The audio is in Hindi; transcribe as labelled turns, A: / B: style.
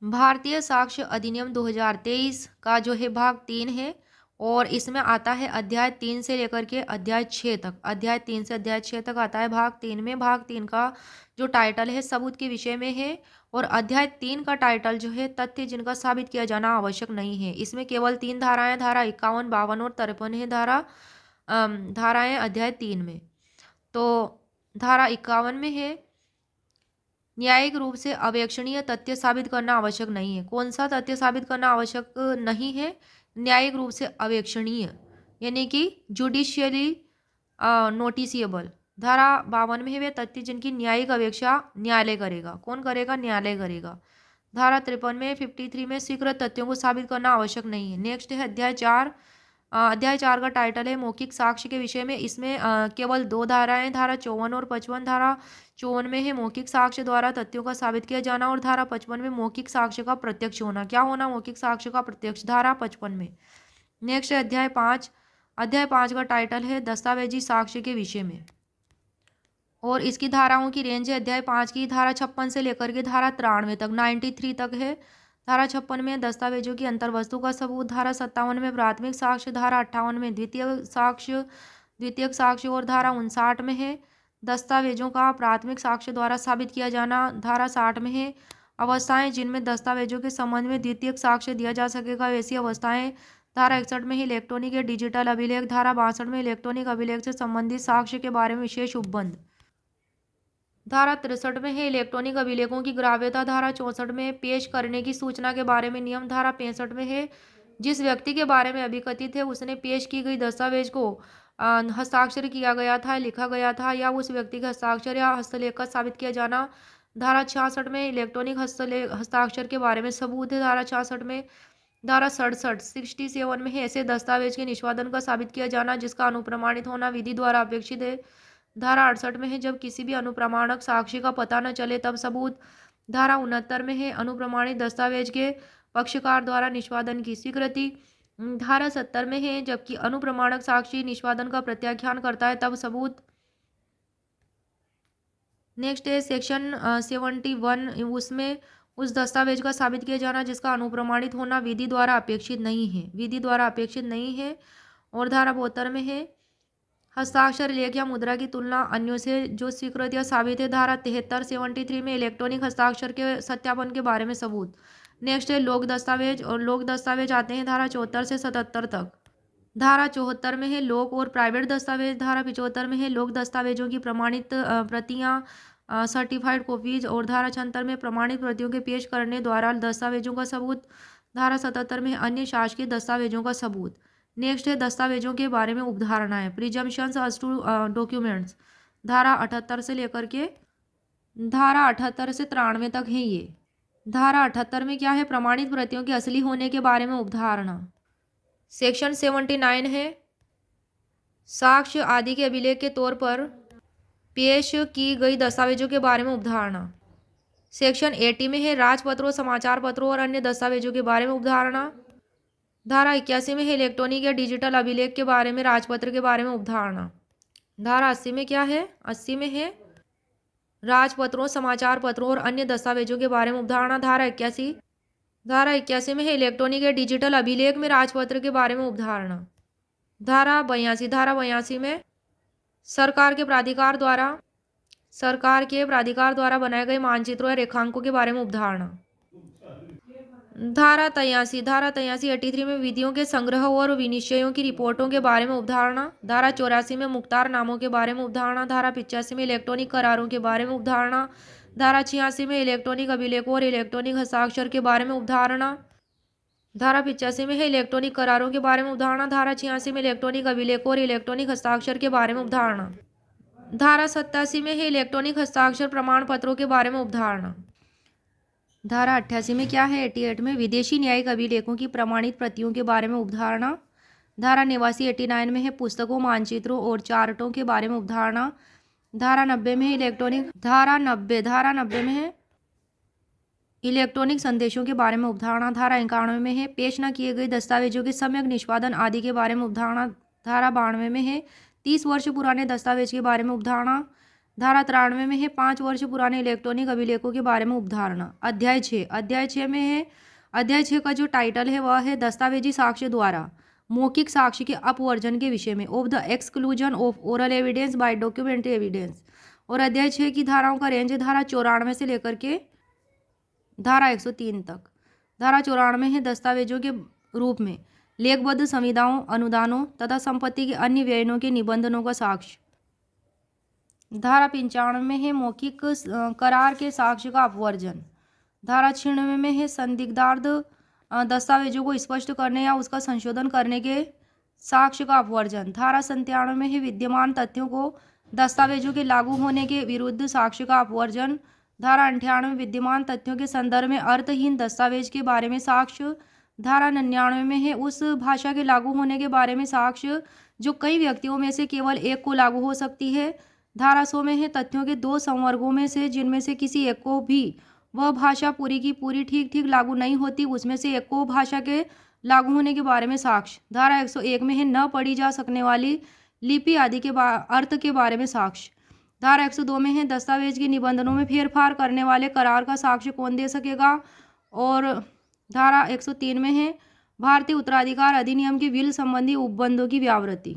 A: भारतीय साक्ष्य अधिनियम 2023 का जो है भाग 3 है और इसमें आता है अध्याय 3 से लेकर के अध्याय 6 तक। अध्याय 3 से अध्याय 6 तक आता है भाग 3 में। भाग 3 का जो टाइटल है सबूत के विषय में है और अध्याय 3 का टाइटल जो है तथ्य जिनका साबित किया जाना आवश्यक नहीं है। इसमें केवल 3 धाराएं, धारा 51, 52 और 53 है धाराएं अध्याय 3 में। तो धारा 51 में है न्यायिक रूप से अवेक्षणीय तथ्य साबित करना आवश्यक नहीं है। कौन सा तथ्य साबित करना आवश्यक नहीं है? न्यायिक रूप से अवेक्षणीय, यानी कि जुडिशियली नोटिसिएबल। धारा 52 में है वे तथ्य जिनकी न्यायिक अपेक्षा न्यायालय करेगा। कौन करेगा? न्यायालय करेगा। धारा 53 में 53 में स्वीकृत तथ्यों को साबित करना आवश्यक नहीं है। नेक्स्ट है अध्याय 4। अध्याय 4 का टाइटल है मौखिक साक्ष्य के विषय में। इसमें केवल 2 धाराएं, धारा 54 और 55। धारा 54 में है मौखिक साक्ष्य द्वारा तथ्यों का साबित किया जाना और धारा 55 में मौखिक साक्ष्य का प्रत्यक्ष होना। क्या होना? मौखिक साक्ष्य का प्रत्यक्ष, धारा 55 में। नेक्स्ट है अध्याय 5। अध्याय 5 का टाइटल है दस्तावेजी साक्ष्य के विषय में और इसकी धाराओं की रेंज है अध्याय 5 की धारा 56 से लेकर के धारा 93 तक, 93 तक है। धारा 56 में दस्तावेजों की अंतर्वस्तु का सबूत, धारा 57 में प्राथमिक साक्ष्य, धारा 58 में द्वितीयक साक्ष्य और धारा 59 में है दस्तावेजों का प्राथमिक साक्ष्य द्वारा साबित किया जाना। धारा 60 में है अवस्थाएं जिनमें दस्तावेजों के संबंध में द्वितीयक साक्ष्य दिया जा सकेगा, वैसी अवस्थाएं। धारा 61 में ही इलेक्ट्रॉनिक या डिजिटल अभिलेख। धारा 62 में इलेक्ट्रॉनिक अभिलेख से संबंधित साक्ष्य के बारे में विशेष उपबंध। धारा 63 में है इलेक्ट्रॉनिक अभिलेखों की ग्राह्यता। धारा 64 में पेश करने की सूचना के बारे में नियम। धारा 65 में है जिस व्यक्ति के बारे में अभिकथित है उसने पेश की गई दस्तावेज को हस्ताक्षर किया गया था, लिखा गया था या उस व्यक्ति के हस्ताक्षर या हस्तलेख का साबित किया जाना। धारा 66 में इलेक्ट्रॉनिक हस्ताक्षर के बारे में सबूत है। धारा 66 में धारा 67 में है ऐसे दस्तावेज के निष्पादन का साबित किया जाना जिसका अनुप्रमाणित होना विधि द्वारा अपेक्षित है। धारा 68 में है जब किसी भी अनुप्रमाणक साक्षी का पता न चले तब सबूत। धारा 69 में है अनुप्रमाणित दस्तावेज के पक्षकार द्वारा निष्पादन की स्वीकृति। धारा 70 में है जबकि अनुप्रमाणक साक्षी निष्पादन का प्रत्याख्यान करता है तब सबूत। नेक्स्ट है सेक्शन 71, उसमें उस दस्तावेज का साबित किया जाना जिसका अनुप्रमाणित होना विधि द्वारा अपेक्षित नहीं है, विधि द्वारा अपेक्षित नहीं है। और धारा 72 में है हस्ताक्षर, लेख या मुद्रा की तुलना अन्यों से जो स्वीकृत या साबित है। धारा 73 में इलेक्ट्रॉनिक हस्ताक्षर के सत्यापन के बारे में सबूत। नेक्स्ट है लोक दस्तावेज और लोक दस्तावेज आते हैं धारा 74 से 77 तक। धारा 74 में है लोक और प्राइवेट दस्तावेज। धारा 75 में है लोक दस्तावेजों की प्रमाणित प्रतियां, सर्टिफाइड कॉपीज। और धारा 76 में प्रमाणित प्रतियों के पेश करने द्वारा दस्तावेजों का सबूत। धारा 77 में अन्य शासकीय दस्तावेजों का सबूत। नेक्स्ट है दस्तावेजों के बारे में उपधारणाएं, प्रिजम्पशंस एज टू डॉक्यूमेंट्स। धारा 78 से लेकर के धारा 78 से 93 तक है ये। धारा 78 में क्या है? प्रमाणित प्रतियों के असली होने के बारे में उपधारणा। सेक्शन 79 है साक्ष्य आदि के अभिलेख के तौर पर पेश की गई दस्तावेजों के बारे में उपधारणा। सेक्शन 80 में है राजपत्रों, समाचार पत्रों और अन्य दस्तावेजों के बारे में उपधारणा। धारा 81 में है इलेक्ट्रॉनिक या डिजिटल अभिलेख के बारे में, राजपत्र के बारे में उपधारणा। धारा 80 में क्या है? 80 में है राजपत्रों, समाचार पत्रों और अन्य दस्तावेजों के बारे में उपधारणा। धारा 81 में है इलेक्ट्रॉनिक या डिजिटल अभिलेख में राजपत्र के बारे में उपधारणा। धारा 82 में सरकार के प्राधिकार द्वारा बनाए गए मानचित्रों या रेखांकों के बारे में उपधारणा। धारा 83 83 में विधियों के संग्रह और विनिश्चयों की रिपोर्टों के बारे में उपधारणा। धारा 84 में मुख्तार नामों के बारे में उपधारणा। धारा 85 में इलेक्ट्रॉनिक करारों के बारे में उपधारणा। धारा 86 में इलेक्ट्रॉनिक अभिलेखों और इलेक्ट्रॉनिक हस्ताक्षर के बारे में उपधारणा। धारा 85 में है इलेक्ट्रॉनिक करारों के बारे में उपधारणा। धारा 86 में इलेक्ट्रॉनिक अभिलेखों और इलेक्ट्रॉनिक हस्ताक्षर के बारे में उपधारणा। धारा 87 में है इलेक्ट्रॉनिक हस्ताक्षर प्रमाण पत्रों के बारे में उपधारणा। धारा 88 में क्या है? 88 में विदेशी न्यायिक अभिलेखों की प्रमाणित प्रतियों के बारे में उपधारणा। धारा 89 में है पुस्तकों, मानचित्रों और चार्टों के बारे में उपधारणा। धारा 90 में है इलेक्ट्रॉनिक संदेशों के बारे में उपधारणा। धारा 91 में है पेश न किए गए दस्तावेजों के सम्यक निष्पादन आदि के बारे में उपधारणा। धारा 92 में है 30 वर्ष पुराने दस्तावेज के बारे में उपधारणा। धारा 93 में है 5 वर्ष पुराने इलेक्ट्रॉनिक अभिलेखों के बारे में उपधारणा। अध्याय 6, अध्याय 6 में है, अध्याय 6 का जो टाइटल है वह है दस्तावेजी साक्ष्य द्वारा मौखिक साक्ष्य के अपवर्जन के विषय में, of the exclusion of oral evidence bye documentary evidence. और अध्याय 6 की धाराओं का रेंज धारा 94 से लेकर के धारा 103 तक। धारा 94 है दस्तावेजों के रूप में लेखबद्ध संविदाओं, अनुदानों तथा संपत्ति के अन्य व्ययनों के निबंधनों का साक्ष्य। धारा 95 में है मौखिक करार के साक्ष्य का अपवर्जन। धारा 96 में है संदिग्धार्थ दस्तावेजों को स्पष्ट करने या उसका संशोधन करने के साक्ष्य का अपवर्जन। धारा 97 में है विद्यमान तथ्यों को दस्तावेजों के लागू होने के विरुद्ध साक्ष्य का अपवर्जन। धारा 98 विद्यमान तथ्यों के संदर्भ में अर्थहीन दस्तावेज के बारे में साक्ष्य। धारा 99 में है उस भाषा के लागू होने के बारे में साक्ष्य जो कई व्यक्तियों में से केवल एक को लागू हो सकती है। धारा 100 में है तथ्यों के 2 संवर्गों में से जिनमें से किसी एक को भी वह भाषा पूरी की पूरी ठीक ठीक लागू नहीं होती, उसमें से एक को भाषा के लागू होने के बारे में साक्ष्य। धारा 101 में है न पढ़ी जा सकने वाली लिपि आदि के अर्थ के बारे में साक्ष्य। धारा 102 में है दस्तावेज के निबंधनों में फेरफार करने वाले करार का साक्ष्य कौन दे सकेगा। और धारा 103 में है भारतीय उत्तराधिकार अधिनियम के विल संबंधी उपबंधों की व्यावृत्ति।